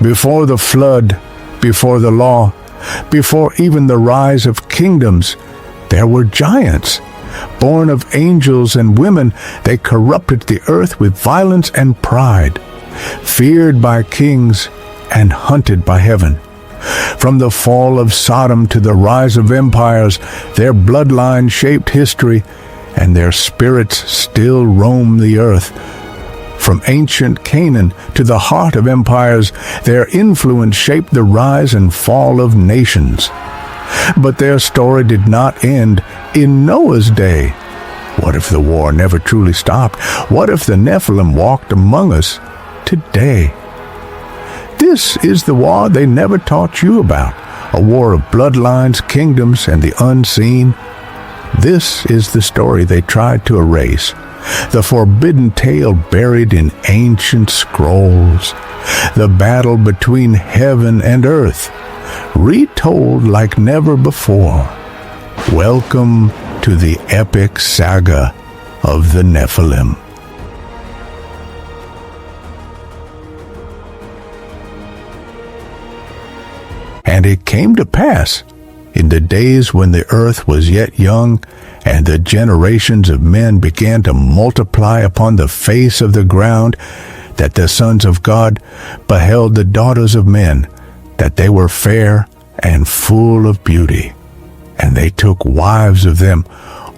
Before the flood, before the law, before even the rise of kingdoms, there were giants. Born of angels and women, they corrupted the earth with violence and pride, feared by kings and hunted by heaven. From the fall of Sodom to the rise of empires, their bloodline shaped history, and their spirits still roam the earth. From ancient Canaan to the heart of empires, their influence shaped the rise and fall of nations. But their story did not end in Noah's day. What if the war never truly stopped? What if the Nephilim walked among us today? This is the war they never taught you about, a war of bloodlines, kingdoms, and the unseen. This is the story they tried to erase, the forbidden tale buried in ancient scrolls, the battle between heaven and earth, retold like never before. Welcome to the epic saga of the Nephilim. And it came to pass, in the days when the earth was yet young, and the generations of men began to multiply upon the face of the ground, that the sons of God beheld the daughters of men, that they were fair and full of beauty. And they took wives of them,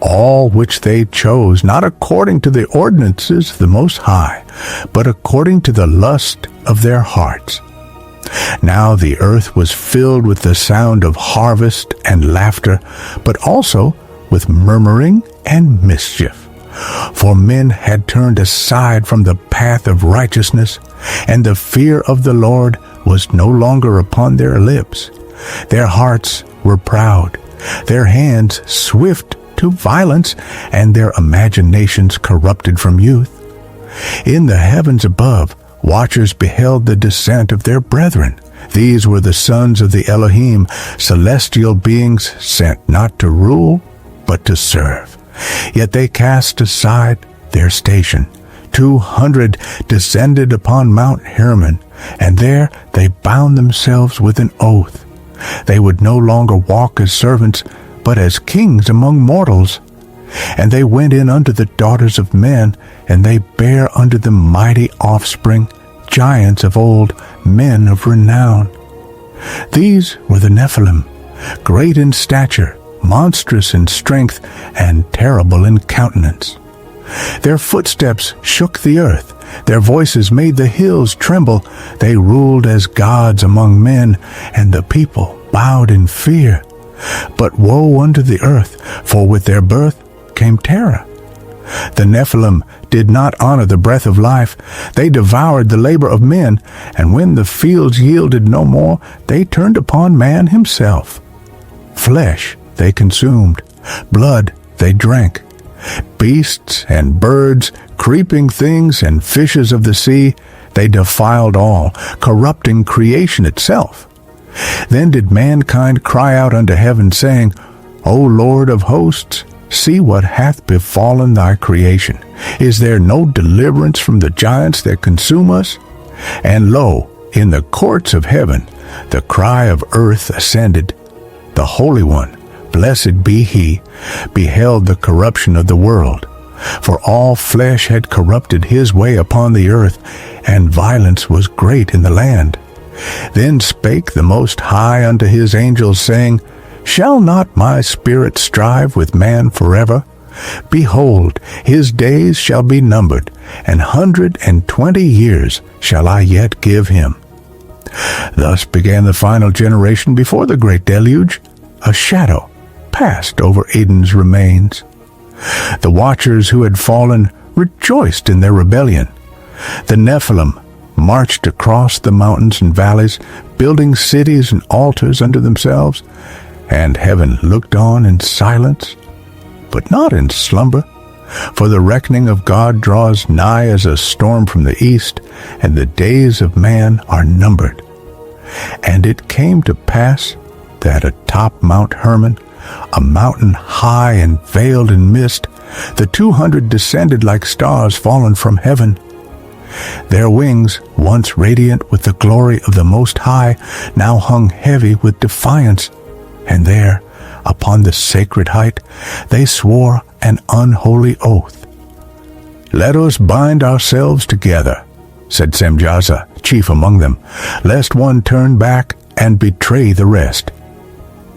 all which they chose, not according to the ordinances of the Most High, but according to the lust of their hearts. Now the earth was filled with the sound of harvest and laughter, but also with murmuring and mischief. For men had turned aside from the path of righteousness, and the fear of the Lord was no longer upon their lips. Their hearts were proud, their hands swift to violence, and their imaginations corrupted from youth. In the heavens above, watchers beheld the descent of their brethren. These were the sons of the Elohim, celestial beings sent not to rule, but to serve. Yet they cast aside their station. 200 descended upon Mount Hermon, and there they bound themselves with an oath. They would no longer walk as servants, but as kings among mortals. And they went in unto the daughters of men, and they bare unto them mighty offspring, giants of old, men of renown. These were the Nephilim, great in stature, monstrous in strength, and terrible in countenance. Their footsteps shook the earth, their voices made the hills tremble. They ruled as gods among men, and the people bowed in fear. But woe unto the earth, for with their birth came terror. The Nephilim did not honor the breath of life. They devoured the labor of men, and when the fields yielded no more, they turned upon man himself. Flesh they consumed, blood they drank. Beasts and birds, creeping things and fishes of the sea, they defiled all, corrupting creation itself. Then did mankind cry out unto heaven, saying, O Lord of hosts, see what hath befallen thy creation. Is there no deliverance from the giants that consume us? And lo, in the courts of heaven, the cry of earth ascended. The Holy One, blessed be he, beheld the corruption of the world. For all flesh had corrupted his way upon the earth, and violence was great in the land. Then spake the Most High unto his angels, saying, Shall not my spirit strive with man forever? Behold, his days shall be numbered, 120 years shall I yet give him. Thus began the final generation before the great deluge. A shadow passed over Eden's remains. The watchers who had fallen rejoiced in their rebellion. The Nephilim marched across the mountains and valleys, building cities and altars unto themselves, and heaven looked on in silence, but not in slumber. For the reckoning of God draws nigh as a storm from the east, and the days of man are numbered. And it came to pass that atop Mount Hermon, a mountain high and veiled in mist, the 200 descended like stars fallen from heaven. Their wings, once radiant with the glory of the Most High, now hung heavy with defiance. And there, upon the sacred height, they swore an unholy oath. "Let us bind ourselves together," said Semjaza, chief among them, "lest one turn back and betray the rest."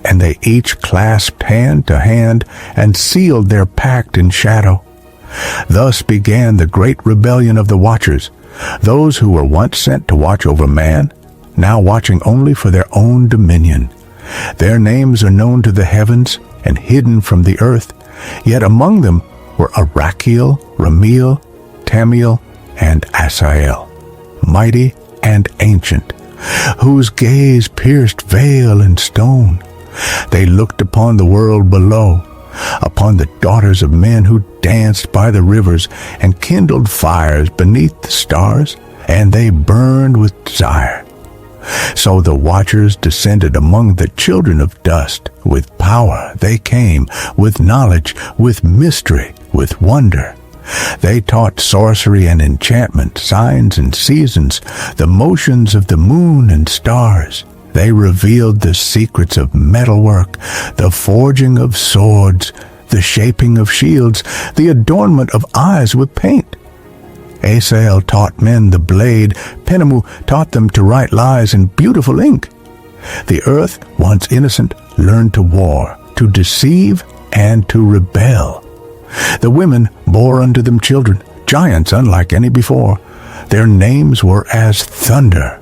And they each clasped hand to hand and sealed their pact in shadow. Thus began the great rebellion of the watchers, those who were once sent to watch over man, now watching only for their own dominion. Their names are known to the heavens and hidden from the earth, yet among them were Arachiel, Ramiel, Tamiel, and Asael, mighty and ancient, whose gaze pierced veil and stone. They looked upon the world below, upon the daughters of men who danced by the rivers and kindled fires beneath the stars, and they burned with desire. So the watchers descended among the children of dust. With power they came, with knowledge, with mystery, with wonder. They taught sorcery and enchantment, signs and seasons, the motions of the moon and stars. They revealed the secrets of metalwork, the forging of swords, the shaping of shields, the adornment of eyes with paint. Asael taught men the blade, Penemu taught them to write lies in beautiful ink. The earth, once innocent, learned to war, to deceive, and to rebel. The women bore unto them children, giants unlike any before. Their names were as thunder,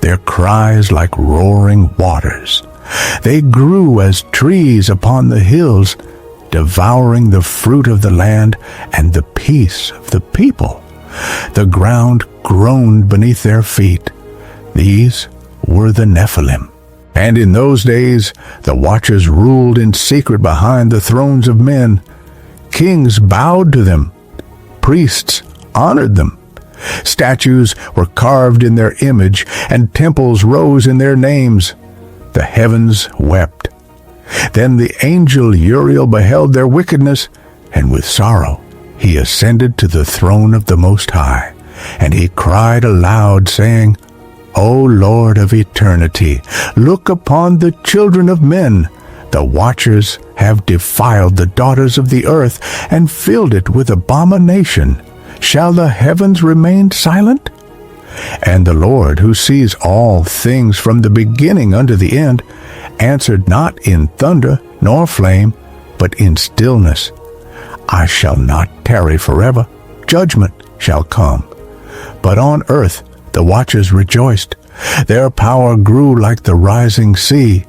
their cries like roaring waters. They grew as trees upon the hills, devouring the fruit of the land and the peace of the people. The ground groaned beneath their feet. These were the Nephilim. And in those days the watchers ruled in secret behind the thrones of men. Kings bowed to them. Priests honored them. Statues were carved in their image, and temples rose in their names. The heavens wept. Then the angel Uriel beheld their wickedness, and with sorrow he ascended to the throne of the Most High, and he cried aloud, saying, O Lord of eternity, look upon the children of men. The watchers have defiled the daughters of the earth, and filled it with abomination. Shall the heavens remain silent? And the Lord, who sees all things from the beginning unto the end, answered not in thunder nor flame, but in stillness. I shall not tarry forever. Judgment shall come. But on earth the watchers rejoiced. Their power grew like the rising sea.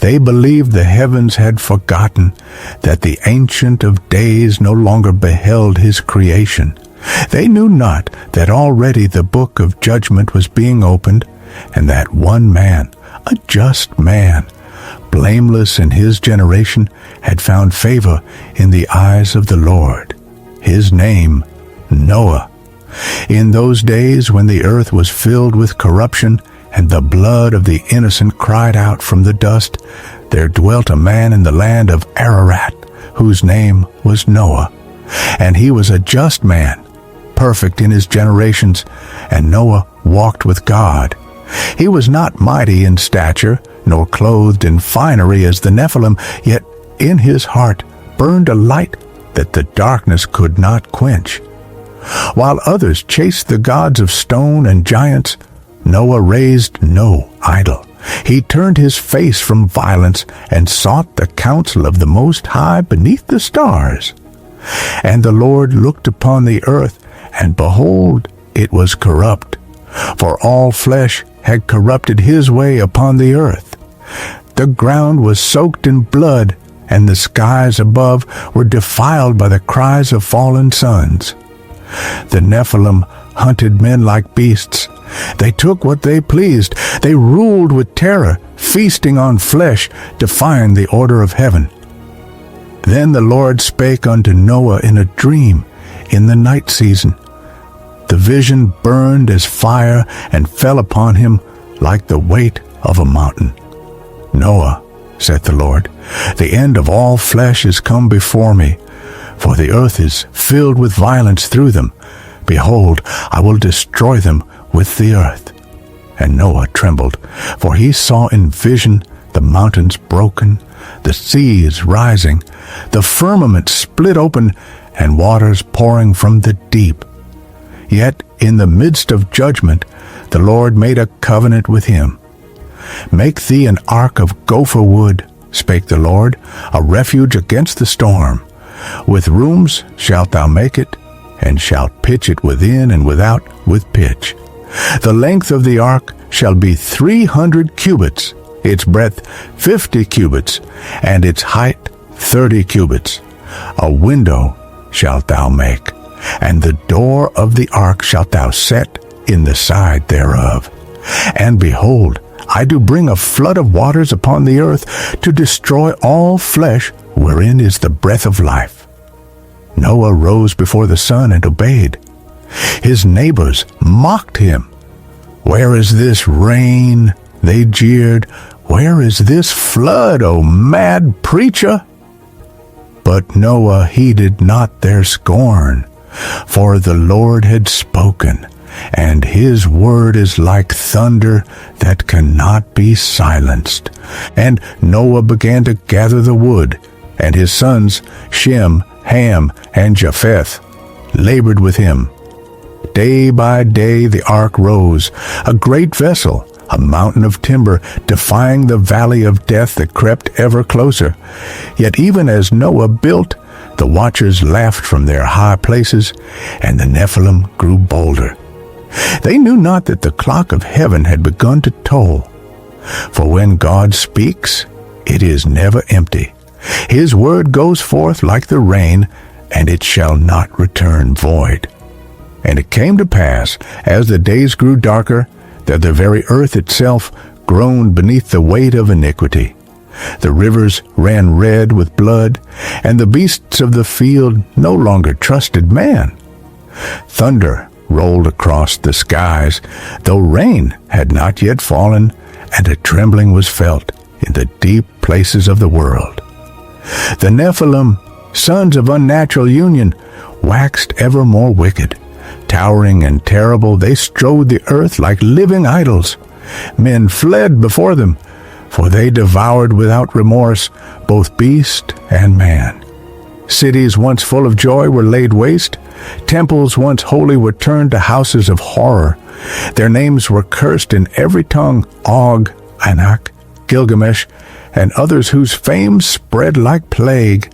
They believed the heavens had forgotten, that the Ancient of Days no longer beheld his creation. They knew not that already the book of judgment was being opened, and that one man, a just man, blameless in his generation, had found favor in the eyes of the Lord. His name, Noah. In those days when the earth was filled with corruption, and the blood of the innocent cried out from the dust, there dwelt a man in the land of Ararat, whose name was Noah. And he was a just man, perfect in his generations, and Noah walked with God. He was not mighty in stature, nor clothed in finery as the Nephilim, yet in his heart burned a light that the darkness could not quench. While others chased the gods of stone and giants, Noah raised no idol. He turned his face from violence and sought the counsel of the Most High beneath the stars. And the Lord looked upon the earth, and behold, it was corrupt, for all flesh had corrupted his way upon the earth. The ground was soaked in blood, and the skies above were defiled by the cries of fallen sons. The Nephilim hunted men like beasts. They took what they pleased. They ruled with terror, feasting on flesh, defying the order of heaven. Then the Lord spake unto Noah in a dream in the night season. The vision burned as fire and fell upon him like the weight of a mountain. Noah, saith the Lord, the end of all flesh is come before me, for the earth is filled with violence through them. Behold, I will destroy them with the earth. And Noah trembled, for he saw in vision the mountains broken, the seas rising, the firmament split open, and waters pouring from the deep. Yet in the midst of judgment the Lord made a covenant with him. Make thee an ark of gopher wood, spake the Lord, a refuge against the storm. With rooms shalt thou make it, and shalt pitch it within and without with pitch. The length of the ark shall be 300 cubits, its breadth 50 cubits, and its height 30 cubits. A window shalt thou make, and the door of the ark shalt thou set in the side thereof. And behold, I do bring a flood of waters upon the earth to destroy all flesh wherein is the breath of life. Noah rose before the sun and obeyed. His neighbors mocked him. Where is this rain? They jeered. Where is this flood, O mad preacher? But Noah heeded not their scorn, for the Lord had spoken, and his word is like thunder that cannot be silenced. And Noah began to gather the wood, and his sons Shem, Ham, and Japheth labored with him. Day by day the ark rose, a great vessel, a mountain of timber, defying the valley of death that crept ever closer. Yet even as Noah built, the watchers laughed from their high places, and the Nephilim grew bolder. They knew not that the clock of heaven had begun to toll. For when God speaks, it is never empty. His word goes forth like the rain, and it shall not return void. And it came to pass, as the days grew darker, that the very earth itself groaned beneath the weight of iniquity. The rivers ran red with blood, and the beasts of the field no longer trusted man. Thunder rolled across the skies, though rain had not yet fallen, and a trembling was felt in the deep places of the world. The Nephilim, sons of unnatural union, waxed ever more wicked. Towering and terrible, they strode the earth like living idols. Men fled before them, for they devoured without remorse both beast and man. Cities once full of joy were laid waste. Temples once holy were turned to houses of horror. Their names were cursed in every tongue: Og, Enoch, Gilgamesh, and others whose fame spread like plague.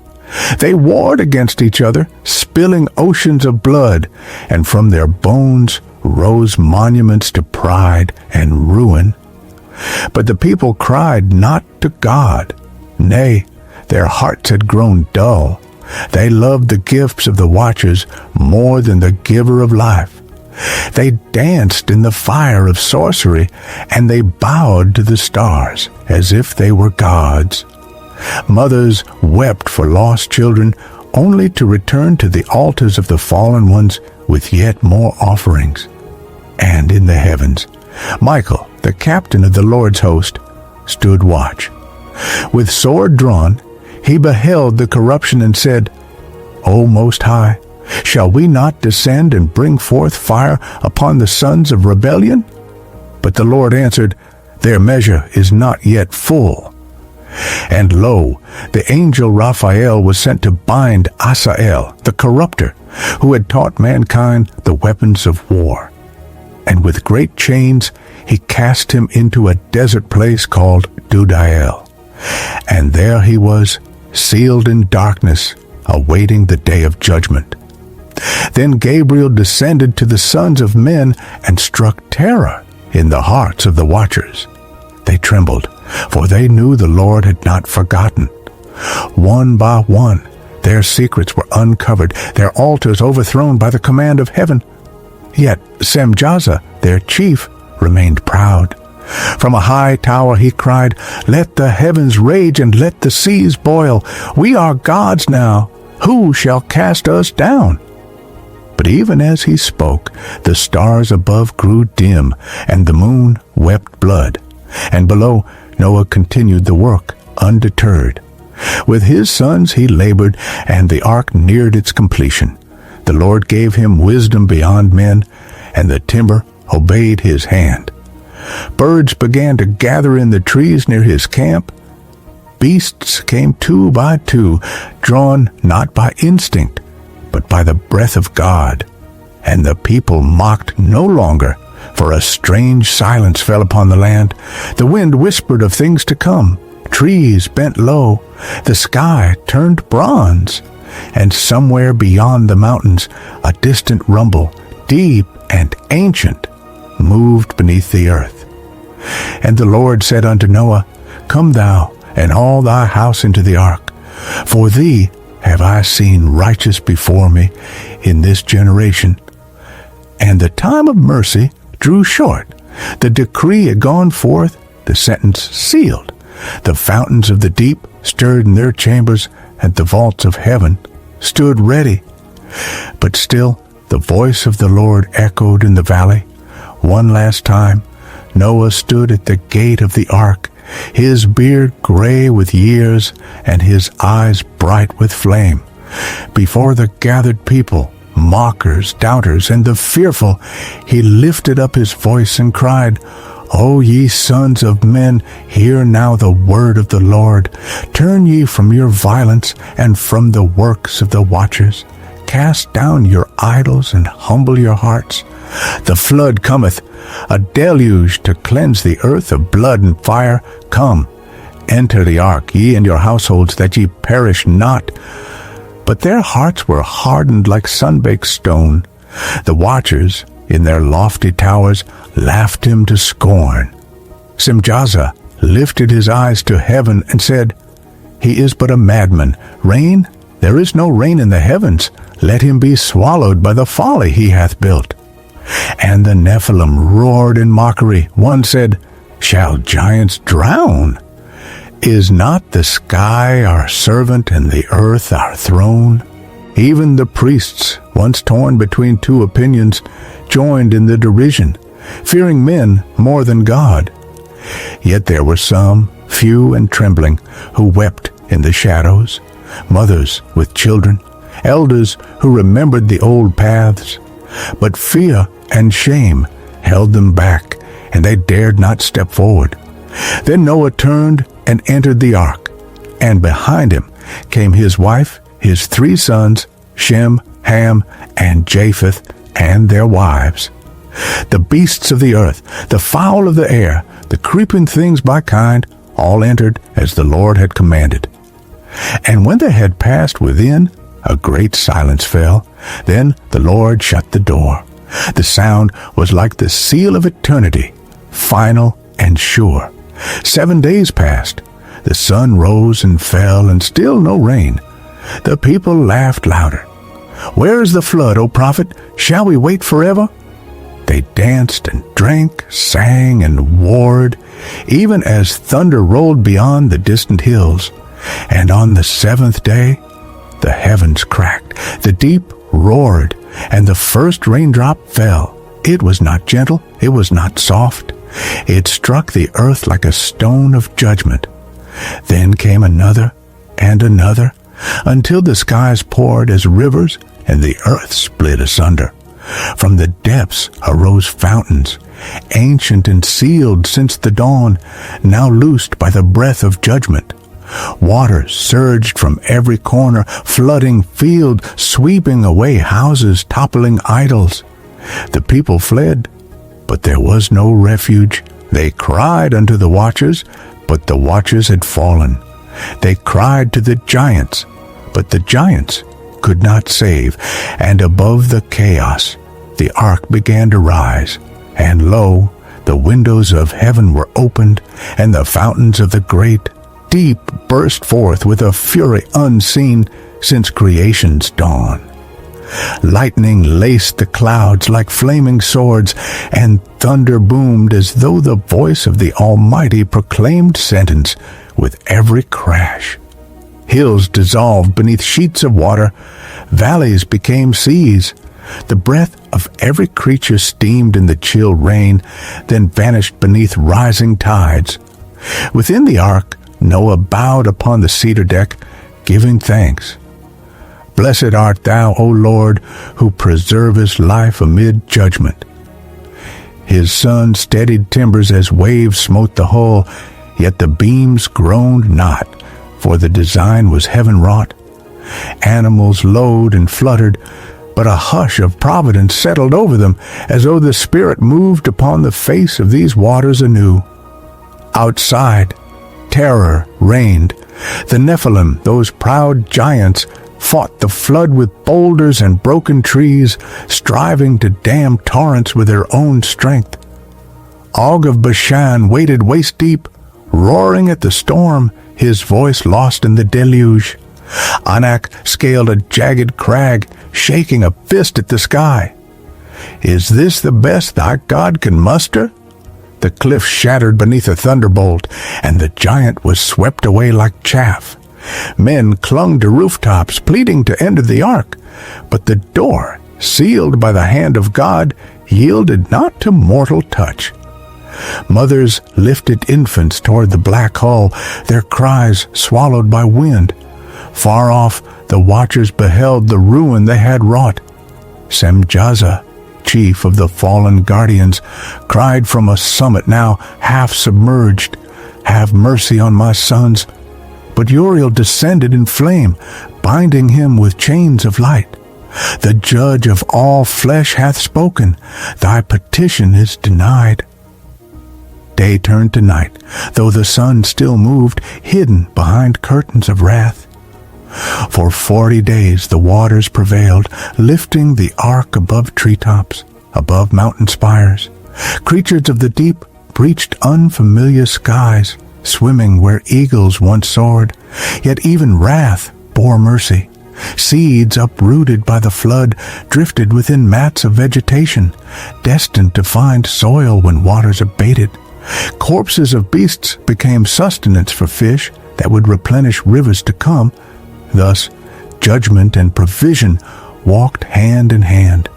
They warred against each other, spilling oceans of blood, and from their bones rose monuments to pride and ruin. But the people cried not to God. Nay, their hearts had grown dull. They loved the gifts of the watchers more than the giver of life. They danced in the fire of sorcery, and they bowed to the stars as if they were gods. Mothers wept for lost children, only to return to the altars of the fallen ones with yet more offerings. And in the heavens, Michael, the captain of the Lord's host, stood watch. With sword drawn, he beheld the corruption and said, O Most High, shall we not descend and bring forth fire upon the sons of rebellion? But the Lord answered, Their measure is not yet full. And lo, the angel Raphael was sent to bind Asael, the corrupter, who had taught mankind the weapons of war. And with great chains he cast him into a desert place called Dudael. And there he was, sealed in darkness, awaiting the day of judgment. Then Gabriel descended to the sons of men and struck terror in the hearts of the watchers. They trembled, for they knew the Lord had not forgotten. One by one, their secrets were uncovered, their altars overthrown by the command of heaven. Yet Semjaza, their chief, remained proud. From a high tower he cried, Let the heavens rage and let the seas boil. We are gods now. Who shall cast us down? But even as he spoke, the stars above grew dim, and the moon wept blood. And below, Noah continued the work, undeterred. With his sons he labored, and the ark neared its completion. The Lord gave him wisdom beyond men, and the timber obeyed his hand. Birds began to gather in the trees near his camp. Beasts came two by two, drawn not by instinct, but by the breath of God. And the people mocked no longer, for a strange silence fell upon the land. The wind whispered of things to come. Trees bent low. The sky turned bronze. And somewhere beyond the mountains, a distant rumble, deep and ancient, moved beneath the earth. And the Lord said unto Noah, Come thou and all thy house into the ark, for thee have I seen righteous before me in this generation. And the time of mercy drew short. The decree had gone forth, the sentence sealed. The fountains of the deep stirred in their chambers, and the vaults of heaven stood ready. But still the voice of the Lord echoed in the valley. One last time Noah stood at the gate of the ark, his beard gray with years, and his eyes bright with flame. Before the gathered people, mockers, doubters, and the fearful, he lifted up his voice and cried, O ye sons of men, hear now the word of the Lord. Turn ye from your violence and from the works of the watchers. Cast down your idols and humble your hearts. The flood cometh, a deluge to cleanse the earth of blood and fire. Come, enter the ark, ye and your households, that ye perish not. But their hearts were hardened like sun-baked stone. The watchers in their lofty towers laughed him to scorn. Simjaza lifted his eyes to heaven and said, He is but a madman. Rain? There is no rain in the heavens. Let him be swallowed by the folly he hath built. And the Nephilim roared in mockery. One said, Shall giants drown? Is not the sky our servant and the earth our throne? Even the priests, once torn between two opinions, joined in the derision, fearing men more than God. Yet there were some, few and trembling, who wept in the shadows, mothers with children, elders who remembered the old paths. But fear and shame held them back, and they dared not step forward. Then Noah turned and entered the ark, and behind him came his wife, his 3 sons, Shem, Ham, and Japheth, and their wives. The beasts of the earth, the fowl of the air, the creeping things by kind, all entered as the Lord had commanded. And when they had passed within, a great silence fell. Then the Lord shut the door. The sound was like the seal of eternity, final and sure. 7 days passed. The sun rose and fell, and still no rain. The people laughed louder. Where is the flood, O prophet? Shall we wait forever? They danced and drank, sang and warred, even as thunder rolled beyond the distant hills. And on the 7th day, the heavens cracked, the deep roared, and the first raindrop fell. It was not gentle, it was not soft. It struck the earth like a stone of judgment. Then came another and another, until the skies poured as rivers, and the earth split asunder. From the depths arose fountains, ancient and sealed since the dawn, now loosed by the breath of judgment. Water surged from every corner, flooding fields, sweeping away houses, toppling idols. The people fled, but there was no refuge. They cried unto the watchers, but the watchers had fallen. They cried to the giants, but the giants could not save. And above the chaos, the ark began to rise. And lo, the windows of heaven were opened, and the fountains of the great deep burst forth with a fury unseen since creation's dawn. Lightning laced the clouds like flaming swords, and thunder boomed as though the voice of the Almighty proclaimed sentence with every crash. Hills dissolved beneath sheets of water, valleys became seas. The breath of every creature steamed in the chill rain, then vanished beneath rising tides. Within the ark, Noah bowed upon the cedar deck, giving thanks. Blessed art thou, O Lord, who preservest life amid judgment. His son steadied timbers as waves smote the hull, yet the beams groaned not, for the design was heaven-wrought. Animals lowed and fluttered, but a hush of providence settled over them, as though the Spirit moved upon the face of these waters anew. Outside, terror reigned. The Nephilim, those proud giants, fought the flood with boulders and broken trees, striving to dam torrents with their own strength. Og of Bashan waded waist-deep, roaring at the storm, his voice lost in the deluge. Anak scaled a jagged crag, shaking a fist at the sky. Is this the best thy God can muster? The cliff shattered beneath a thunderbolt, and the giant was swept away like chaff. Men clung to rooftops, pleading to enter the ark, but the door, sealed by the hand of God, yielded not to mortal touch. Mothers lifted infants toward the black hull, their cries swallowed by wind. Far off, the watchers beheld the ruin they had wrought. Semjaza, chief of the fallen guardians, cried from a summit now half submerged, "Have mercy on my sons." But Uriel descended in flame, binding him with chains of light. The judge of all flesh hath spoken, thy petition is denied. Day turned to night, though the sun still moved, hidden behind curtains of wrath. For 40 days the waters prevailed, lifting the ark above treetops, above mountain spires. Creatures of the deep reached unfamiliar skies, swimming where eagles once soared. Yet even wrath bore mercy. Seeds uprooted by the flood drifted within mats of vegetation, destined to find soil when waters abated. Corpses of beasts became sustenance for fish that would replenish rivers to come. Thus, judgment and provision walked hand in hand.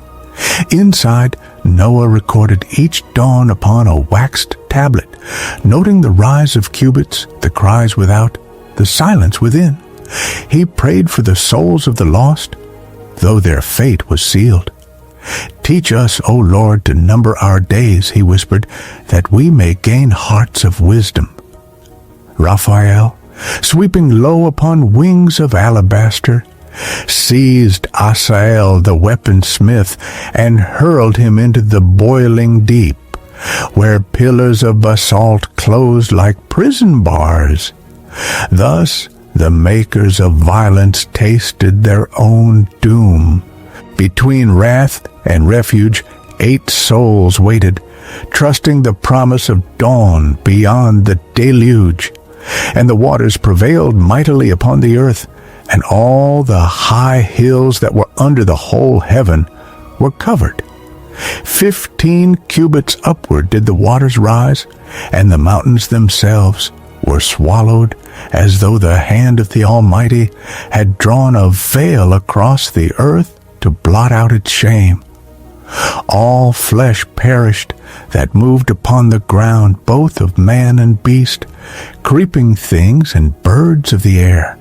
Inside, Noah recorded each dawn upon a waxed tablet, noting the rise of cubits, the cries without, the silence within. He prayed for the souls of the lost, though their fate was sealed. "Teach us, O Lord, to number our days," he whispered, "that we may gain hearts of wisdom." Raphael, sweeping low upon wings of alabaster, seized Asael the weaponsmith and hurled him into the boiling deep, where pillars of basalt closed like prison bars. Thus the makers of violence tasted their own doom. Between wrath and refuge, 8 souls waited, trusting the promise of dawn beyond the deluge. And the waters prevailed mightily upon the earth, and all the high hills that were under the whole heaven were covered. 15 cubits upward did the waters rise, and the mountains themselves were swallowed, as though the hand of the Almighty had drawn a veil across the earth to blot out its shame. All flesh perished that moved upon the ground, both of man and beast, creeping things and birds of the air.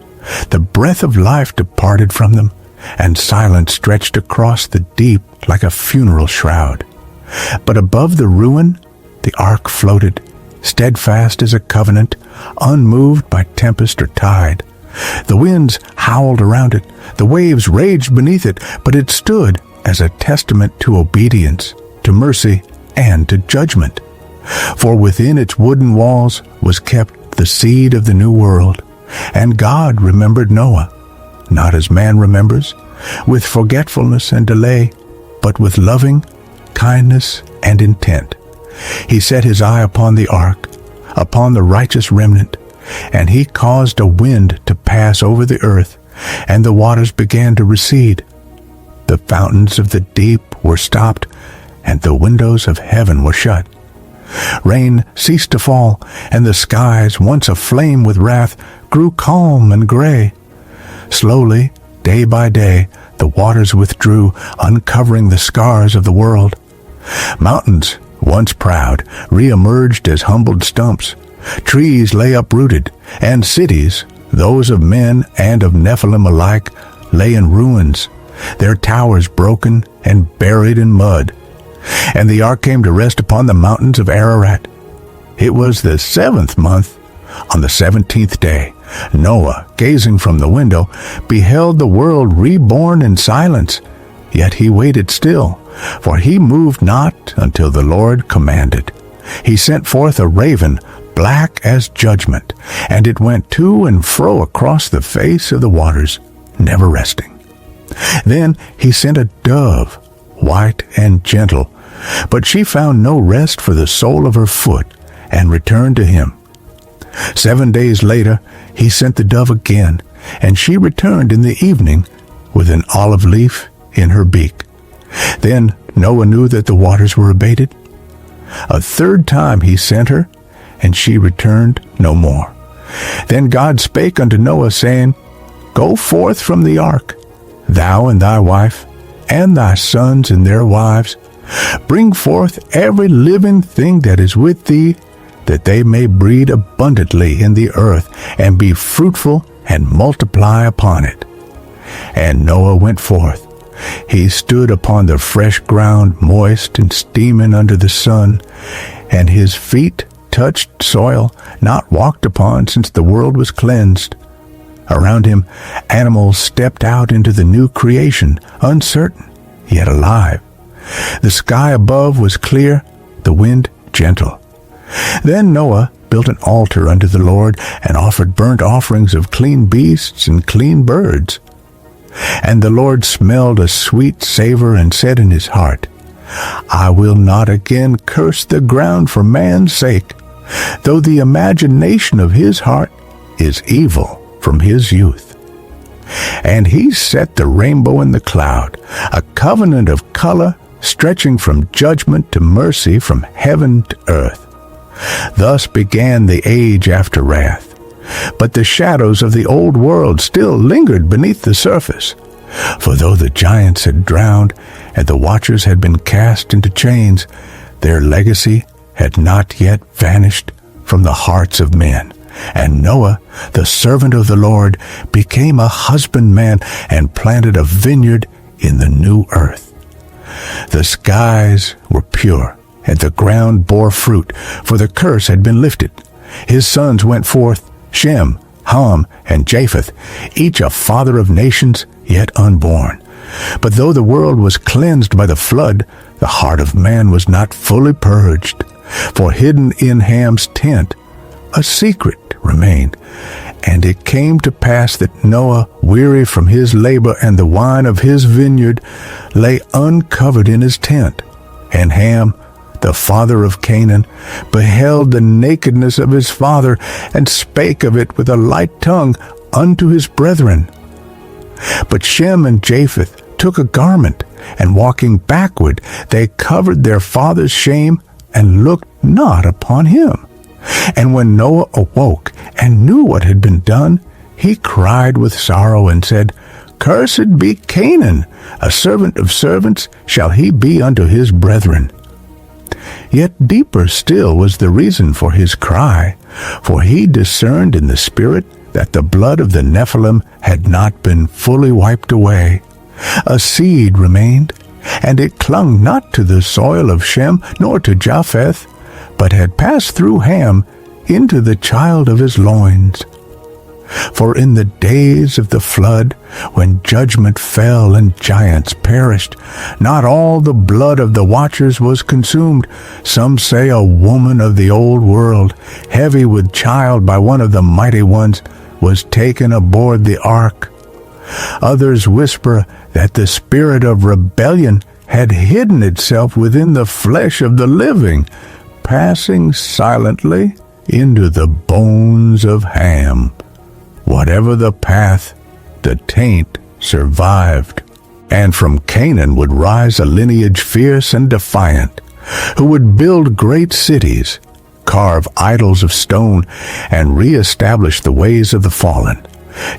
The breath of life departed from them, and silence stretched across the deep like a funeral shroud. But above the ruin, the ark floated, steadfast as a covenant, unmoved by tempest or tide. The winds howled around it, the waves raged beneath it, but it stood as a testament to obedience, to mercy, and to judgment. For within its wooden walls was kept the seed of the new world, and God remembered Noah, not as man remembers, with forgetfulness and delay, but with loving kindness and intent. He set his eye upon the ark, upon the righteous remnant, and he caused a wind to pass over the earth, and the waters began to recede. The fountains of the deep were stopped, and the windows of heaven were shut. Rain ceased to fall, and the skies, once aflame with wrath, grew calm and gray. Slowly, day by day, the waters withdrew, uncovering the scars of the world. Mountains, once proud, re-emerged as humbled stumps. Trees lay uprooted, and cities, those of men and of Nephilim alike, lay in ruins, their towers broken and buried in mud. And the ark came to rest upon the mountains of Ararat. It was the 7th month. On the 17th day, Noah, gazing from the window, beheld the world reborn in silence. Yet he waited still, for he moved not until the Lord commanded. He sent forth a raven, black as judgment, and it went to and fro across the face of the waters, never resting. Then he sent a dove, white and gentle, but she found no rest for the sole of her foot, and returned to him. 7 days later he sent the dove again, and she returned in the evening with an olive leaf in her beak. Then Noah knew that the waters were abated. A 3rd time he sent her, and she returned no more. Then God spake unto Noah, saying, Go forth from the ark, thou and thy wife, and thy sons and their wives. Bring forth every living thing that is with thee, that they may breed abundantly in the earth, and be fruitful, and multiply upon it. And Noah went forth. He stood upon the fresh ground, moist and steaming under the sun, and his feet touched soil not walked upon since the world was cleansed. Around him, animals stepped out into the new creation, uncertain, yet alive. The sky above was clear, the wind gentle. Then Noah built an altar unto the Lord, and offered burnt offerings of clean beasts and clean birds. And the Lord smelled a sweet savor, and said in his heart, I will not again curse the ground for man's sake, though the imagination of his heart is evil from his youth. And he set the rainbow in the cloud, a covenant of color stretching from judgment to mercy, from heaven to earth. Thus began the age after wrath. But the shadows of the old world still lingered beneath the surface. For though the giants had drowned, and the watchers had been cast into chains, their legacy had not yet vanished from the hearts of men. And Noah, the servant of the Lord, became a husbandman, and planted a vineyard in the new earth. The skies were pure, and the ground bore fruit, for the curse had been lifted. His sons went forth, Shem, Ham, and Japheth, each a father of nations, yet unborn. But though the world was cleansed by the flood, the heart of man was not fully purged. For hidden in Ham's tent a secret remained. And it came to pass that Noah, weary from his labor and the wine of his vineyard, lay uncovered in his tent. And Ham, the father of Canaan, beheld the nakedness of his father, and spake of it with a light tongue unto his brethren. But Shem and Japheth took a garment, and walking backward, they covered their father's shame, and looked not upon him. And when Noah awoke, and knew what had been done, he cried with sorrow, and said, Cursed be Canaan, a servant of servants shall he be unto his brethren. Yet deeper still was the reason for his cry, for he discerned in the spirit that the blood of the Nephilim had not been fully wiped away. A seed remained, and it clung not to the soil of Shem nor to Japheth, but had passed through Ham into the child of his loins. For in the days of the flood, when judgment fell and giants perished, not all the blood of the watchers was consumed. Some say a woman of the old world, heavy with child by one of the mighty ones, was taken aboard the ark. Others whisper that the spirit of rebellion had hidden itself within the flesh of the living, passing silently into the bones of Ham. Whatever the path, the taint survived. And from Canaan would rise a lineage fierce and defiant, who would build great cities, carve idols of stone, and re-establish the ways of the fallen.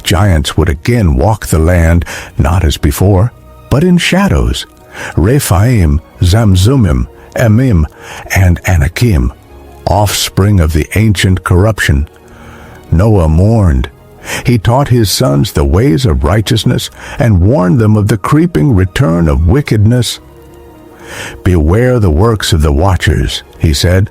Giants would again walk the land, not as before, but in shadows. Rephaim, Zamzumim, Emim, and Anakim, offspring of the ancient corruption. Noah mourned, He taught his sons the ways of righteousness and warned them of the creeping return of wickedness. Beware the works of the watchers, he said.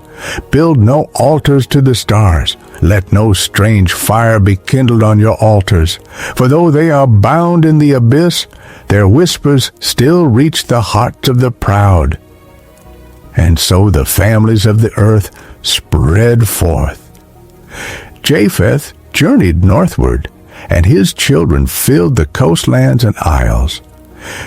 Build no altars to the stars. Let no strange fire be kindled on your altars. For though they are bound in the abyss, their whispers still reach the hearts of the proud. And so the families of the earth spread forth. Japheth journeyed northward, and his children filled the coastlands and isles.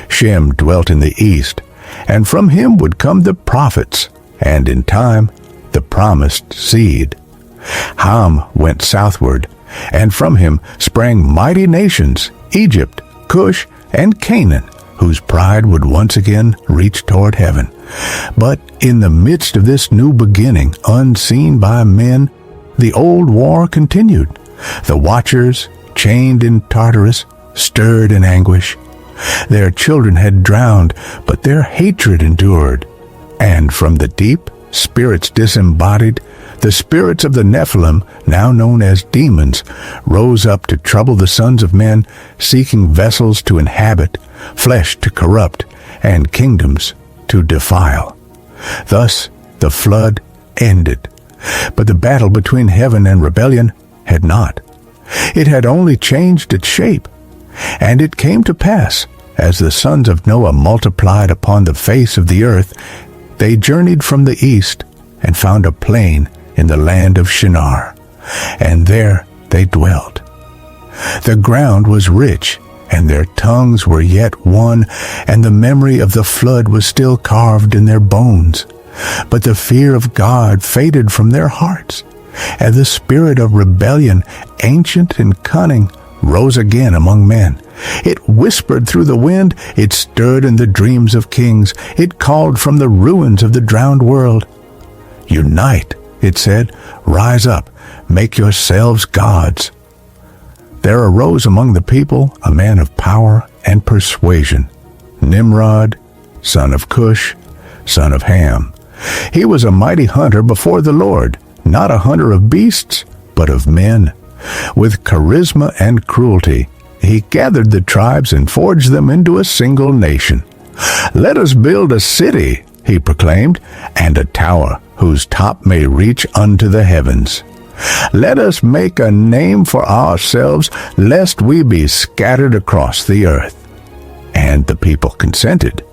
Shem dwelt in the east, and from him would come the prophets, and in time the promised seed. Ham went southward, and from him sprang mighty nations, Egypt, Cush, and Canaan, whose pride would once again reach toward heaven. But in the midst of this new beginning, unseen by men, the old war continued. The watchers, chained in Tartarus, stirred in anguish. Their children had drowned, but their hatred endured. And from the deep, spirits disembodied, the spirits of the Nephilim, now known as demons, rose up to trouble the sons of men, seeking vessels to inhabit, flesh to corrupt, and kingdoms to defile. Thus the flood ended. But the battle between heaven and rebellion had not. It had only changed its shape. And it came to pass, as the sons of Noah multiplied upon the face of the earth, they journeyed from the east and found a plain in the land of Shinar, and there they dwelt. The ground was rich, and their tongues were yet one, and the memory of the flood was still carved in their bones. But the fear of God faded from their hearts, and the spirit of rebellion, ancient and cunning, rose again among men. It whispered through the wind, it stirred in the dreams of kings, it called from the ruins of the drowned world. Unite, it said, rise up, make yourselves gods. There arose among the people a man of power and persuasion, Nimrod, son of Cush, son of Ham. He was a mighty hunter before the Lord, not a hunter of beasts, but of men. With charisma and cruelty, he gathered the tribes and forged them into a single nation. Let us build a city, he proclaimed, and a tower whose top may reach unto the heavens. Let us make a name for ourselves, lest we be scattered across the earth. And the people consented.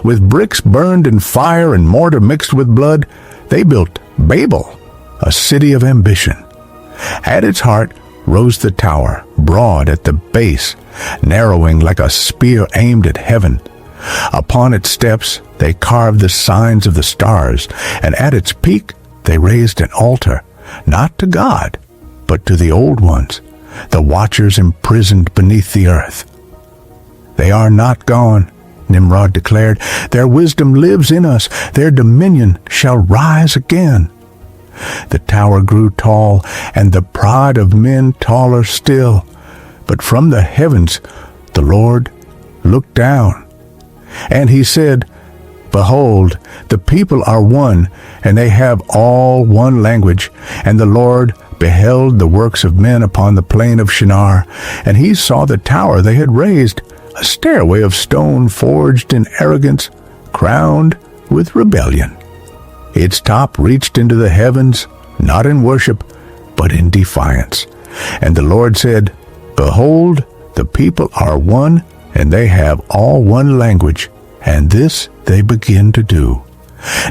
With bricks burned in fire and mortar mixed with blood, they built Babel, a city of ambition. At its heart rose the tower, broad at the base, narrowing like a spear aimed at heaven. Upon its steps they carved the signs of the stars, and at its peak they raised an altar, not to God, but to the old ones, the watchers imprisoned beneath the earth. They are not gone, Nimrod declared. Their wisdom lives in us. Their dominion shall rise again. The tower grew tall, and the pride of men taller still. But from the heavens the Lord looked down, and he said, Behold, the people are one, and they have all one language. And the Lord beheld the works of men upon the plain of Shinar, and he saw the tower they had raised, a stairway of stone forged in arrogance, crowned with rebellion. Its top reached into the heavens, not in worship, but in defiance. And the Lord said, Behold, the people are one, and they have all one language, and this they begin to do.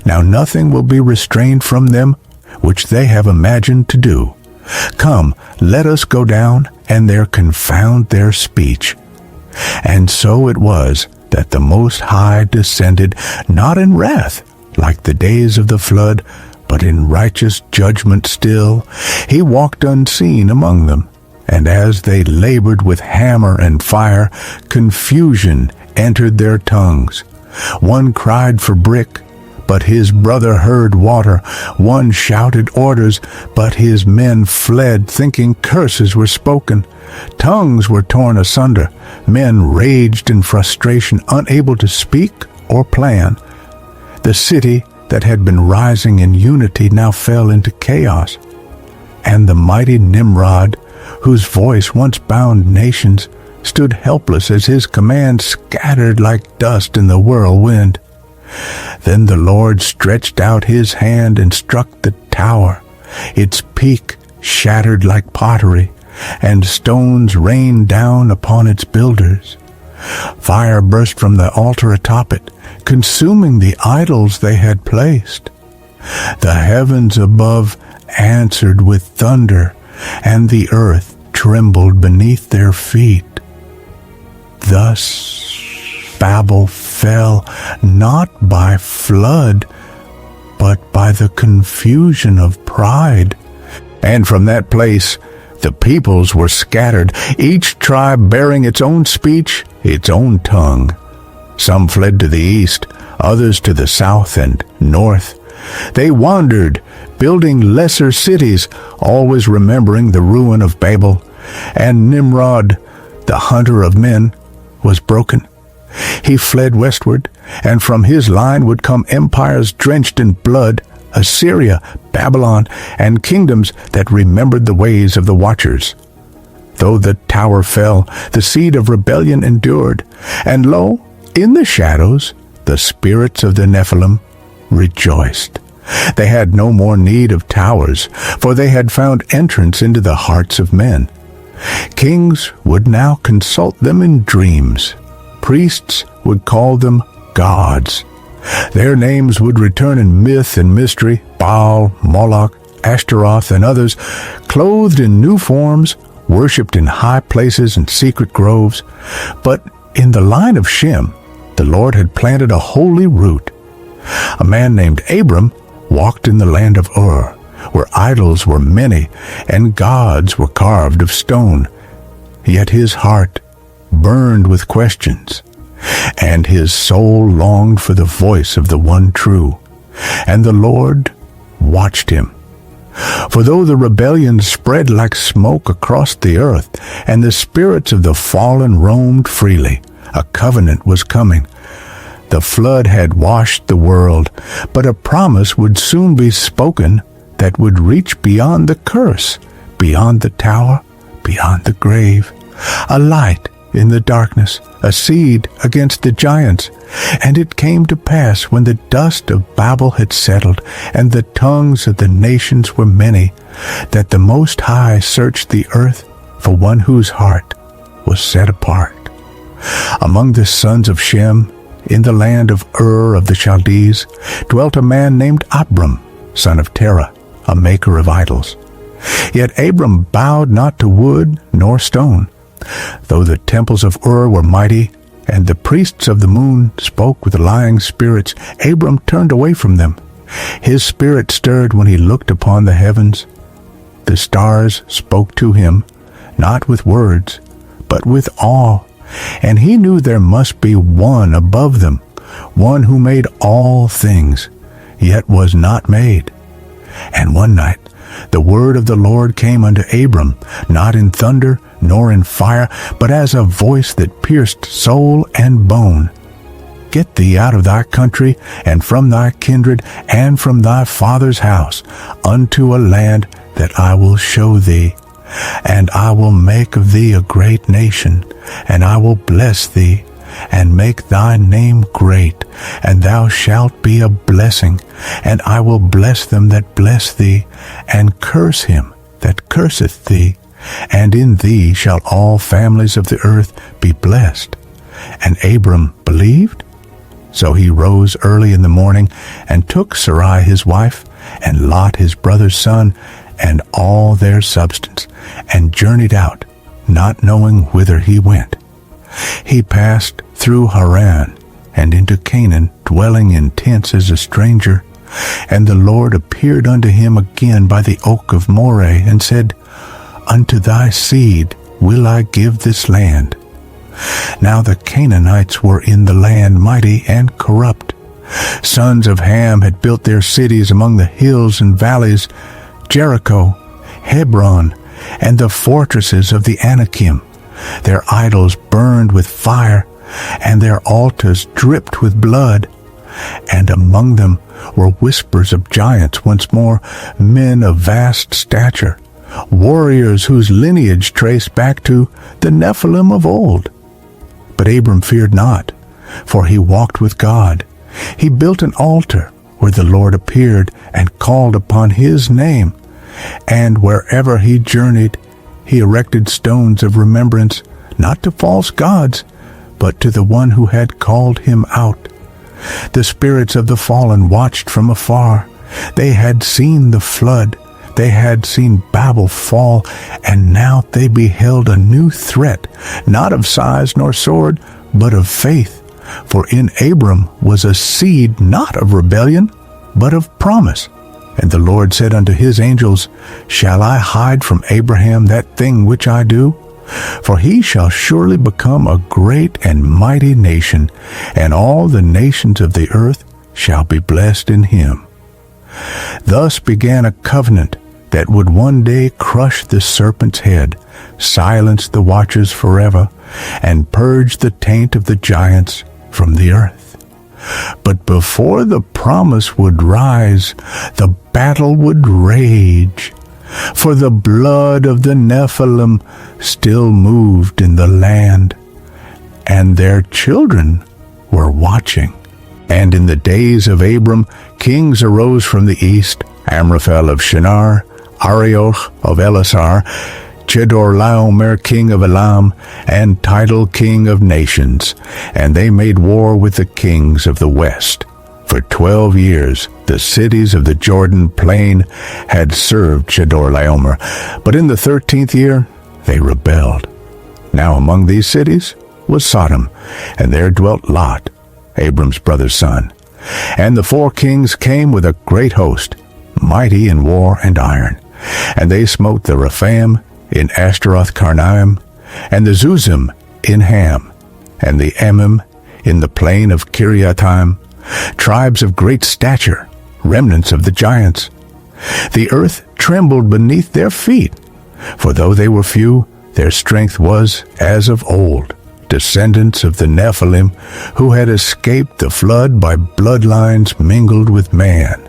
Now nothing will be restrained from them which they have imagined to do. Come, let us go down, and there confound their speech. And so it was that the Most High descended, not in wrath, like the days of the flood, but in righteous judgment still. He walked unseen among them, and as they labored with hammer and fire, confusion entered their tongues. One cried for brick, but his brother heard water. One shouted orders, but his men fled, thinking curses were spoken. Tongues were torn asunder. Men raged in frustration, unable to speak or plan. The city that had been rising in unity now fell into chaos, and the mighty Nimrod whose voice once bound nations, stood helpless as his command scattered like dust in the whirlwind. Then the Lord stretched out his hand and struck the tower. Its peak shattered like pottery, and stones rained down upon its builders. Fire burst from the altar atop it, consuming the idols they had placed. The heavens above answered with thunder, and the earth trembled beneath their feet. Thus Babel fell not by flood, but by the confusion of pride. And from that place the peoples were scattered, each tribe bearing its own speech, its own tongue. Some fled to the east, others to the south and north. They wandered, building lesser cities, always remembering the ruin of Babel. And Nimrod, the hunter of men, was broken. He fled westward, and from his line would come empires drenched in blood, Assyria, Babylon, and kingdoms that remembered the ways of the watchers. Though the tower fell, the seed of rebellion endured, and lo, in the shadows, the spirits of the Nephilim rejoiced. They had no more need of towers, for they had found entrance into the hearts of men. Kings would now consult them in dreams. Priests would call them gods. Their names would return in myth and mystery: Baal, Moloch, Ashtaroth, and others, clothed in new forms, worshipped in high places and secret groves. But in the line of Shem, the Lord had planted a holy root. A man named Abram walked in the land of Ur, where idols were many, and gods were carved of stone. Yet his heart burned with questions, and his soul longed for the voice of the one true. And the Lord watched him. For though the rebellion spread like smoke across the earth, and the spirits of the fallen roamed freely, a covenant was coming. The flood had washed the world, but a promise would soon be spoken that would reach beyond the curse, beyond the tower, beyond the grave. A light in the darkness, a seed against the giants. And it came to pass, when the dust of Babel had settled, and the tongues of the nations were many, that the Most High searched the earth for one whose heart was set apart. Among the sons of Shem, in the land of Ur of the Chaldees, dwelt a man named Abram, son of Terah, a maker of idols. Yet Abram bowed not to wood nor stone. Though the temples of Ur were mighty, and the priests of the moon spoke with lying spirits, Abram turned away from them. His spirit stirred when he looked upon the heavens. The stars spoke to him, not with words, but with awe. And he knew there must be one above them, one who made all things, yet was not made. And one night the word of the Lord came unto Abram, not in thunder, nor in fire, but as a voice that pierced soul and bone. Get thee out of thy country, and from thy kindred, and from thy father's house, unto a land that I will show thee. And I will make of thee a great nation, and I will bless thee, and make thy name great, and thou shalt be a blessing. And I will bless them that bless thee, and curse him that curseth thee. And in thee shall all families of the earth be blessed. And Abram believed. So he rose early in the morning, and took Sarai his wife, and Lot his brother's son, and all their substance, and journeyed out, not knowing whither he went. He passed through Haran, and into Canaan, dwelling in tents as a stranger. And the Lord appeared unto him again by the oak of Moreh, and said, Unto thy seed will I give this land. Now the Canaanites were in the land mighty and corrupt. Sons of Ham had built their cities among the hills and valleys, Jericho, Hebron, and the fortresses of the Anakim. Their idols burned with fire, and their altars dripped with blood. And among them were whispers of giants once more, men of vast stature. warriors whose lineage traced back to the Nephilim of old. But Abram feared not, for he walked with God. He built an altar where the Lord appeared and called upon his name. And wherever he journeyed, he erected stones of remembrance, not to false gods, but to the one who had called him out. The spirits of the fallen watched from afar. They had seen the flood. They had seen Babel fall, and now they beheld a new threat, not of size nor sword, but of faith. For in Abram was a seed not of rebellion, but of promise. And the Lord said unto his angels, Shall I hide from Abraham that thing which I do? For he shall surely become a great and mighty nation, and all the nations of the earth shall be blessed in him. Thus began a covenant that would one day crush the serpent's head, silence the watchers forever, and purge the taint of the giants from the earth. But before the promise would rise, the battle would rage, for the blood of the Nephilim still moved in the land, and their children were watching. And in the days of Abram, kings arose from the east, Amraphel of Shinar, Arioch of Elasar, Chedorlaomer king of Elam, and Tidal king of nations, and they made war with the kings of the west. For 12 years the cities of the Jordan plain had served Chedorlaomer, but in the 13th year they rebelled. Now among these cities was Sodom, and there dwelt Lot, Abram's brother's son. And the 4 kings came with a great host, mighty in war and iron. And they smote the Rephaim in Ashtaroth Karnaim, and the Zuzim in Ham, and the Emim in the plain of Kiriathaim, tribes of great stature, remnants of the giants. The earth trembled beneath their feet, for though they were few, their strength was as of old, descendants of the Nephilim, who had escaped the flood by bloodlines mingled with man.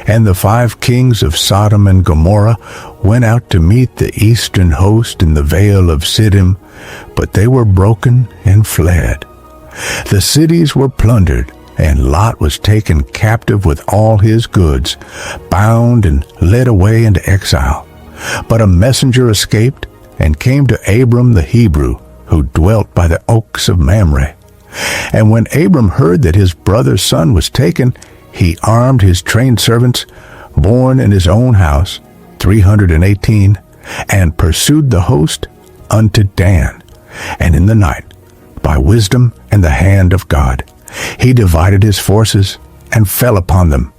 And the 5 kings of Sodom and Gomorrah went out to meet the eastern host in the vale of Siddim, but they were broken and fled. The cities were plundered, and Lot was taken captive with all his goods, bound and led away into exile. But a messenger escaped and came to Abram the Hebrew, who dwelt by the oaks of Mamre. And when Abram heard that his brother's son was taken, he armed his trained servants, born in his own house, 318, and pursued the host unto Dan. And in the night, by wisdom and the hand of God, he divided his forces and fell upon them.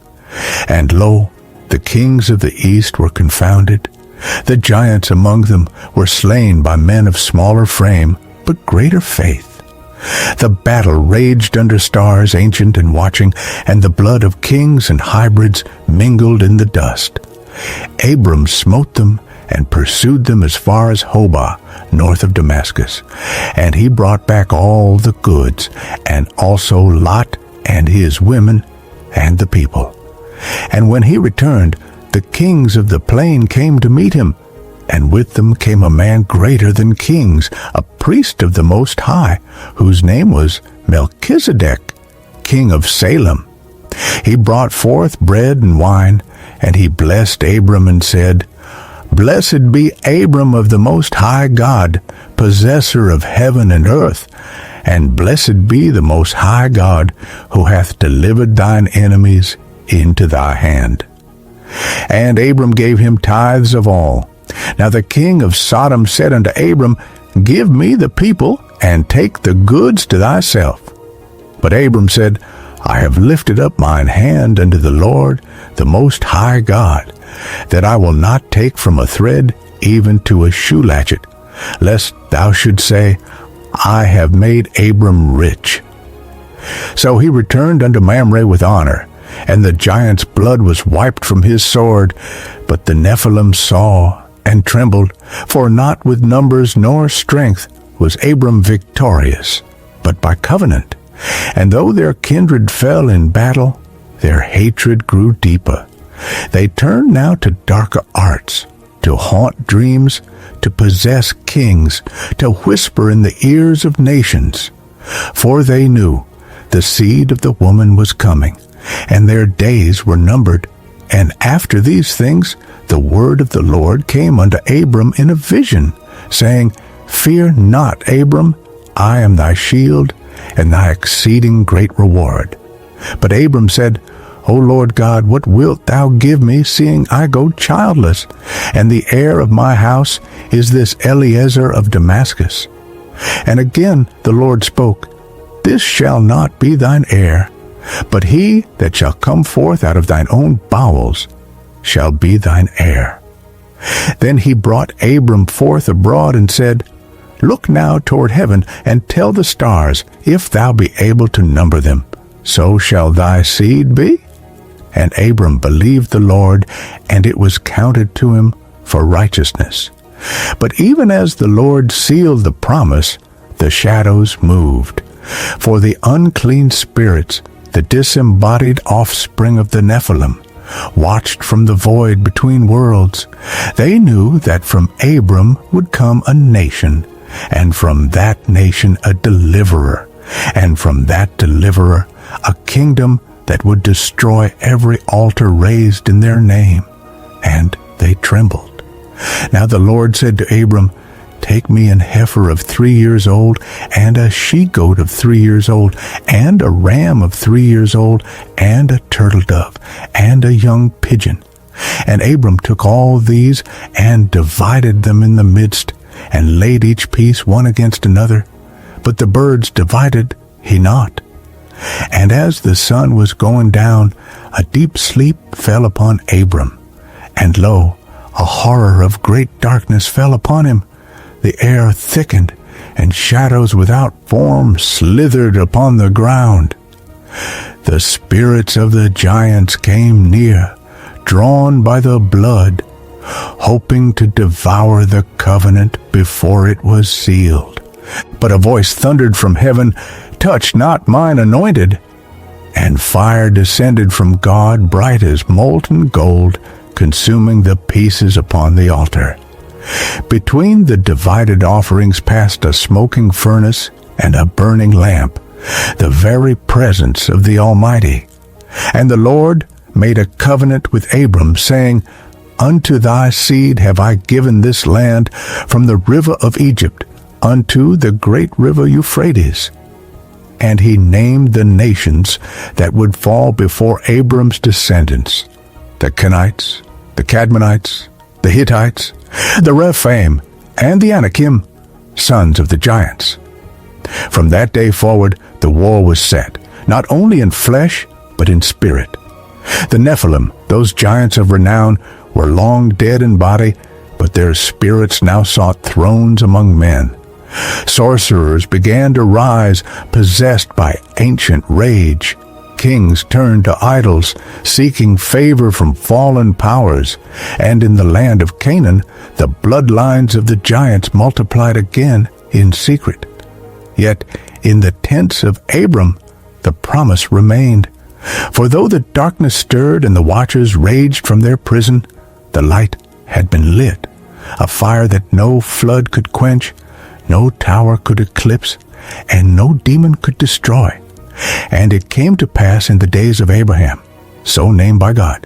And lo, the kings of the east were confounded. The giants among them were slain by men of smaller frame, but greater faith. The battle raged under stars ancient and watching, and the blood of kings and hybrids mingled in the dust. Abram smote them and pursued them as far as Hobah, north of Damascus. And he brought back all the goods, and also Lot and his women and the people. And when he returned, the kings of the plain came to meet him, and with them came a man greater than kings, a priest of the Most High, whose name was Melchizedek, king of Salem. He brought forth bread and wine, and he blessed Abram and said, Blessed be Abram of the Most High God, possessor of heaven and earth, and blessed be the Most High God, who hath delivered thine enemies into thy hand. And Abram gave him tithes of all. Now the king of Sodom said unto Abram, Give me the people, and take the goods to thyself. But Abram said, I have lifted up mine hand unto the Lord, the Most High God, that I will not take from a thread even to a shoe latchet, lest thou should say, I have made Abram rich. So he returned unto Mamre with honor, and the giant's blood was wiped from his sword. But the Nephilim saw and trembled, for not with numbers nor strength was Abram victorious, but by covenant. And though their kindred fell in battle, their hatred grew deeper. They turned now to darker arts, to haunt dreams, to possess kings, to whisper in the ears of nations. For they knew the seed of the woman was coming, and their days were numbered. And after these things the word of the Lord came unto Abram in a vision, saying, Fear not, Abram, I am thy shield, and thy exceeding great reward. But Abram said, O Lord God, what wilt thou give me, seeing I go childless, and the heir of my house is this Eliezer of Damascus? And again the Lord spoke, This shall not be thine heir, but he that shall come forth out of thine own bowels shall be thine heir. Then he brought Abram forth abroad and said, Look now toward heaven, and tell the stars, if thou be able to number them. So shall thy seed be? And Abram believed the Lord, and it was counted to him for righteousness. But even as the Lord sealed the promise, the shadows moved. For the unclean spirits, the disembodied offspring of the Nephilim, watched from the void between worlds. They knew that from Abram would come a nation, and from that nation a deliverer, and from that deliverer a kingdom that would destroy every altar raised in their name. And they trembled. Now the Lord said to Abram, Take me an heifer of 3 years old, and a she-goat of 3 years old, and a ram of 3 years old, and a turtle dove, and a young pigeon. And Abram took all these, and divided them in the midst, and laid each piece one against another. But the birds divided he not. And as the sun was going down, a deep sleep fell upon Abram. And lo, a horror of great darkness fell upon him. The air thickened, and shadows without form slithered upon the ground. The spirits of the giants came near, drawn by the blood, hoping to devour the covenant before it was sealed. But a voice thundered from heaven, Touch not mine anointed. And fire descended from God, bright as molten gold, consuming the pieces upon the altar. Between the divided offerings passed a smoking furnace and a burning lamp, the very presence of the Almighty. And the Lord made a covenant with Abram, saying, Unto thy seed have I given this land, from the river of Egypt unto the great river Euphrates. And he named the nations that would fall before Abram's descendants, the Kenites, the Cadmonites, the Hittites, the Rephaim, and the Anakim, sons of the giants. From that day forward the war was set, not only in flesh, but in spirit. The Nephilim, those giants of renown, were long dead in body, but their spirits now sought thrones among men. Sorcerers began to rise, possessed by ancient rage. Kings turned to idols, seeking favor from fallen powers. And in the land of Canaan, the bloodlines of the giants multiplied again in secret. Yet in the tents of Abram, the promise remained. For though the darkness stirred and the watchers raged from their prison, the light had been lit, a fire that no flood could quench, no tower could eclipse, and no demon could destroy. And it came to pass in the days of Abraham, so named by God,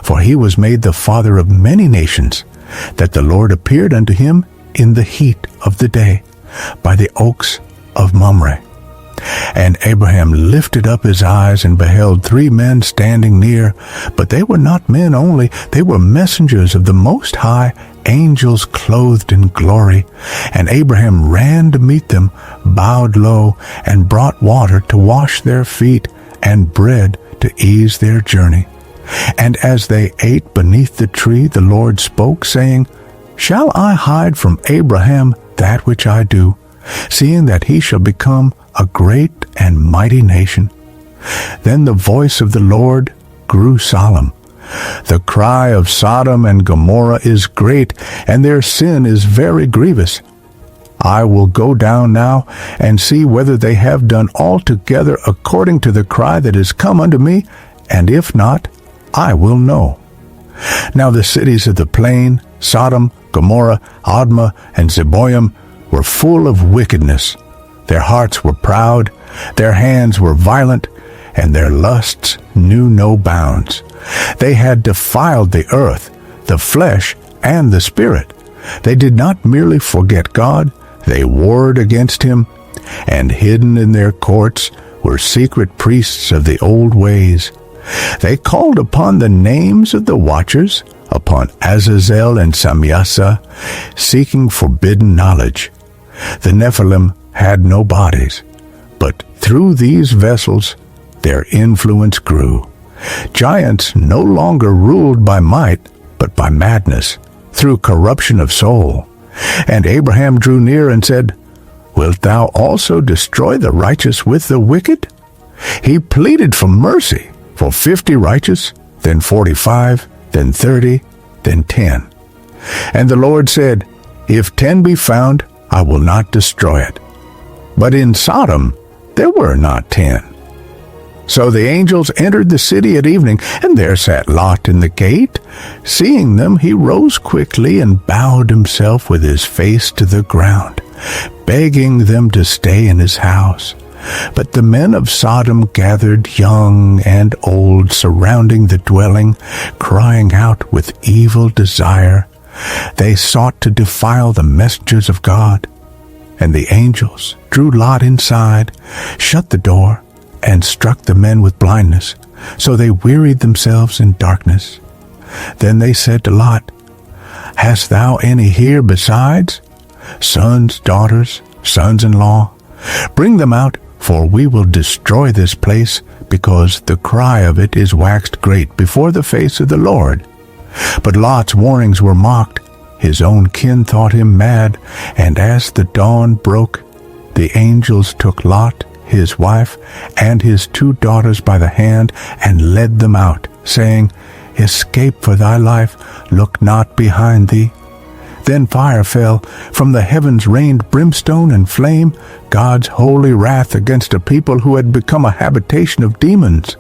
for he was made the father of many nations, that the Lord appeared unto him in the heat of the day, by the oaks of Mamre. And Abraham lifted up his eyes and beheld 3 men standing near, but they were not men only, they were messengers of the Most High, angels clothed in glory. And Abraham ran to meet them, bowed low, and brought water to wash their feet, and bread to ease their journey. And as they ate beneath the tree, the Lord spoke, saying, Shall I hide from Abraham that which I do, seeing that he shall become a great and mighty nation? Then the voice of the Lord grew solemn. The cry of Sodom and Gomorrah is great, and their sin is very grievous. I will go down now and see whether they have done altogether according to the cry that is come unto me, and if not, I will know. Now the cities of the plain, Sodom, Gomorrah, Admah, and Zeboim were full of wickedness. Their hearts were proud, their hands were violent, and their lusts knew no bounds. They had defiled the earth, the flesh, and the spirit. They did not merely forget God, they warred against him, and hidden in their courts were secret priests of the old ways. They called upon the names of the watchers, upon Azazel and Samyasa, seeking forbidden knowledge. The Nephilim had no bodies, but through these vessels their influence grew. Giants no longer ruled by might, but by madness, through corruption of soul. And Abraham drew near and said, Wilt thou also destroy the righteous with the wicked? He pleaded for mercy for 50 righteous, then 45, then 30, then 10. And the Lord said, If 10 be found, I will not destroy it. But in Sodom there were not 10. So the angels entered the city at evening, and there sat Lot in the gate. Seeing them, he rose quickly and bowed himself with his face to the ground, begging them to stay in his house. But the men of Sodom gathered, young and old, surrounding the dwelling, crying out with evil desire. They sought to defile the messengers of God. And the angels drew Lot inside, shut the door, and struck the men with blindness, so they wearied themselves in darkness. Then they said to Lot, Hast thou any here besides? Sons, daughters, sons-in-law? Bring them out, for we will destroy this place, because the cry of it is waxed great before the face of the Lord. But Lot's warnings were mocked. His own kin thought him mad, and as the dawn broke, the angels took Lot, his wife, and his 2 daughters by the hand, and led them out, saying, Escape for thy life, look not behind thee. Then fire fell, from the heavens rained brimstone and flame, God's holy wrath against a people who had become a habitation of demons.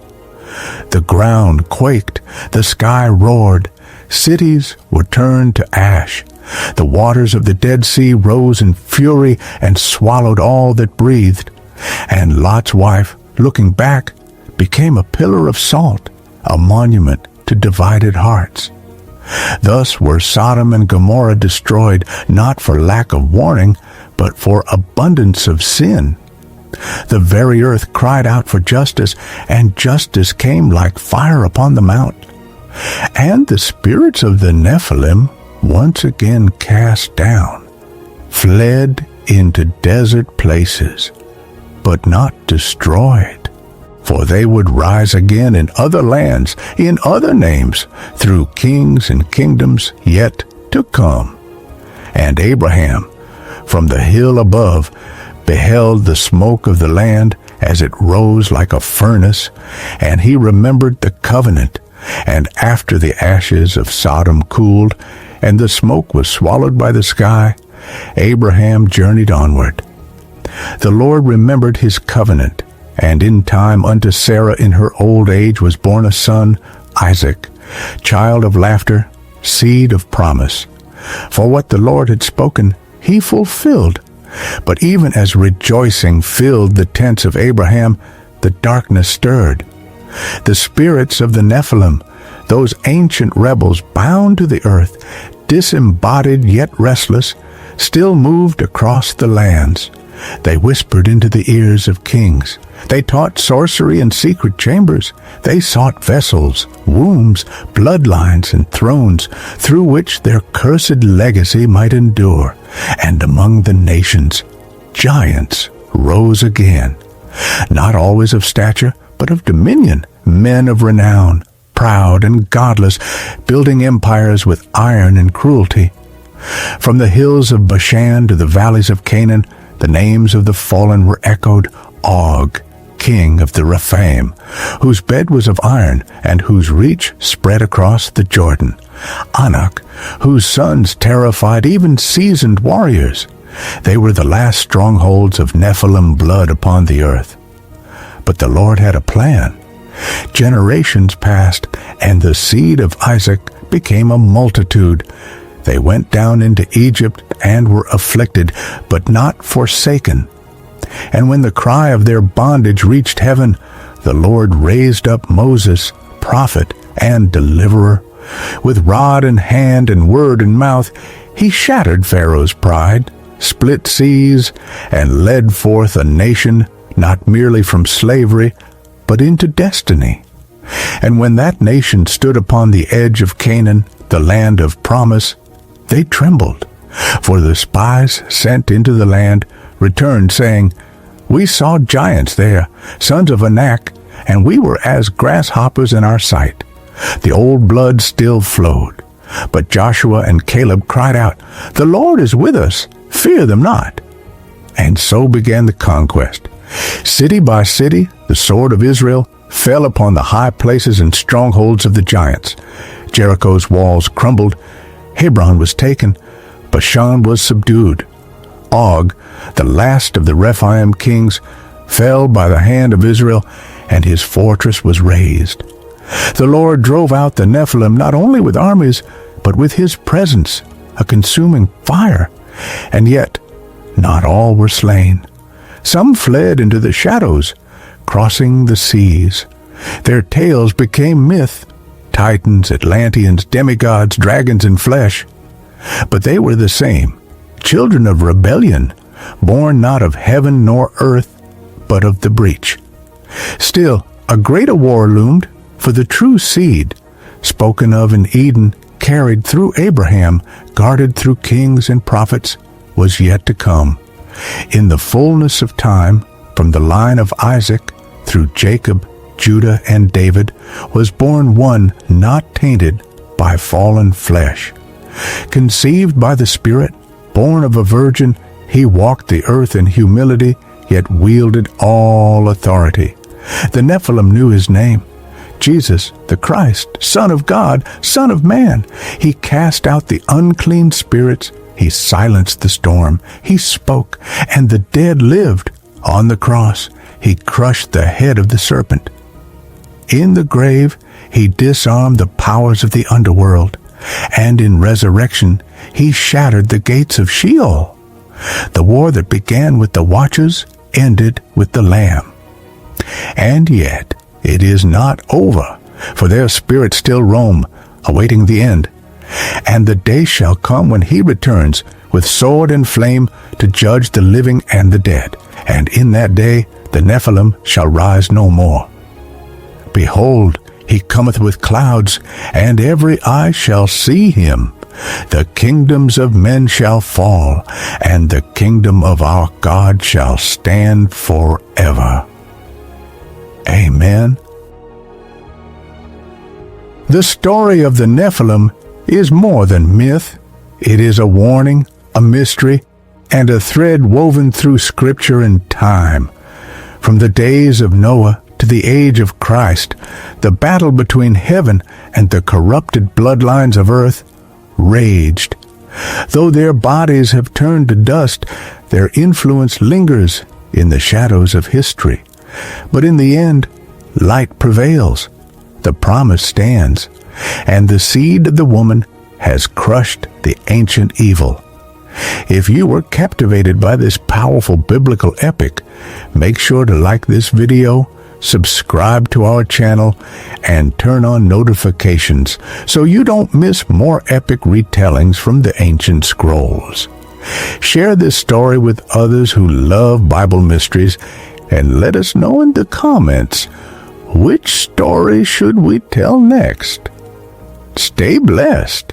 The ground quaked, the sky roared, cities were turned to ash. The waters of the Dead Sea rose in fury and swallowed all that breathed. And Lot's wife, looking back, became a pillar of salt, a monument to divided hearts. Thus were Sodom and Gomorrah destroyed, not for lack of warning, but for abundance of sin. The very earth cried out for justice, and justice came like fire upon the mount. And the spirits of the Nephilim, once again cast down, fled into desert places, but not destroyed. For they would rise again in other lands, in other names, through kings and kingdoms yet to come. And Abraham, from the hill above, beheld the smoke of the land as it rose like a furnace, and he remembered the covenant. And after the ashes of Sodom cooled, and the smoke was swallowed by the sky, Abraham journeyed onward. The Lord remembered his covenant, and in time unto Sarah in her old age was born a son, Isaac, child of laughter, seed of promise. For what the Lord had spoken, he fulfilled. But even as rejoicing filled the tents of Abraham, the darkness stirred. The spirits of the Nephilim, those ancient rebels bound to the earth, disembodied yet restless, still moved across the lands. They whispered into the ears of kings. They taught sorcery in secret chambers. They sought vessels, wombs, bloodlines, and thrones, through which their cursed legacy might endure. And among the nations, giants rose again, not always of stature, but of dominion, men of renown, proud and godless, building empires with iron and cruelty. From the hills of Bashan to the valleys of Canaan, the names of the fallen were echoed. Og, king of the Rephaim, whose bed was of iron, and whose reach spread across the Jordan. Enoch, whose sons terrified even seasoned warriors. They were the last strongholds of Nephilim blood upon the earth. But the Lord had a plan. Generations passed, and the seed of Isaac became a multitude. They went down into Egypt and were afflicted, but not forsaken. And when the cry of their bondage reached heaven, the Lord raised up Moses, prophet and deliverer. With rod in hand and word in mouth, he shattered Pharaoh's pride, split seas, and led forth a nation not merely from slavery, but into destiny. And when that nation stood upon the edge of Canaan, the land of promise, they trembled. For the spies sent into the land returned, saying, "We saw giants there, sons of Anak, and we were as grasshoppers in our sight." The old blood still flowed. But Joshua and Caleb cried out, "The Lord is with us, fear them not." And so began the conquest. City by city, the sword of Israel fell upon the high places and strongholds of the giants. Jericho's walls crumbled, Hebron was taken, Bashan was subdued. Og, the last of the Rephaim kings, fell by the hand of Israel, and his fortress was razed. The Lord drove out the Nephilim not only with armies, but with his presence, a consuming fire. And yet, not all were slain. Some fled into the shadows, crossing the seas. Their tales became myth, titans, Atlanteans, demigods, dragons in flesh. But they were the same, children of rebellion, born not of heaven nor earth, but of the breach. Still, a greater war loomed, for the true seed, spoken of in Eden, carried through Abraham, guarded through kings and prophets, was yet to come. In the fullness of time, from the line of Isaac, through Jacob, Judah, and David, was born one not tainted by fallen flesh. Conceived by the Spirit, born of a virgin, he walked the earth in humility, yet wielded all authority. The Nephilim knew his name. Jesus, the Christ, Son of God, Son of Man. He cast out the unclean spirits. He silenced the storm. He spoke, and the dead lived. On the cross, he crushed the head of the serpent. In the grave, he disarmed the powers of the underworld. And in resurrection, he shattered the gates of Sheol. The war that began with the watchers ended with the Lamb. And yet, it is not over, for their spirits still roam, awaiting the end. And the day shall come when he returns with sword and flame to judge the living and the dead. And in that day the Nephilim shall rise no more. Behold, he cometh with clouds, and every eye shall see him. The kingdoms of men shall fall, and the kingdom of our God shall stand forever. Amen. The story of the Nephilim is more than myth. It is a warning, a mystery, and a thread woven through Scripture and time. From the days of Noah to the age of Christ, the battle between heaven and the corrupted bloodlines of earth raged. Though their bodies have turned to dust, their influence lingers in the shadows of history. But in the end, light prevails, the promise stands, and the seed of the woman has crushed the ancient evil. If you were captivated by this powerful biblical epic, make sure to like this video, subscribe to our channel, and turn on notifications so you don't miss more epic retellings from the ancient scrolls. Share this story with others who love Bible mysteries, and let us know in the comments, which story should we tell next? Stay blessed.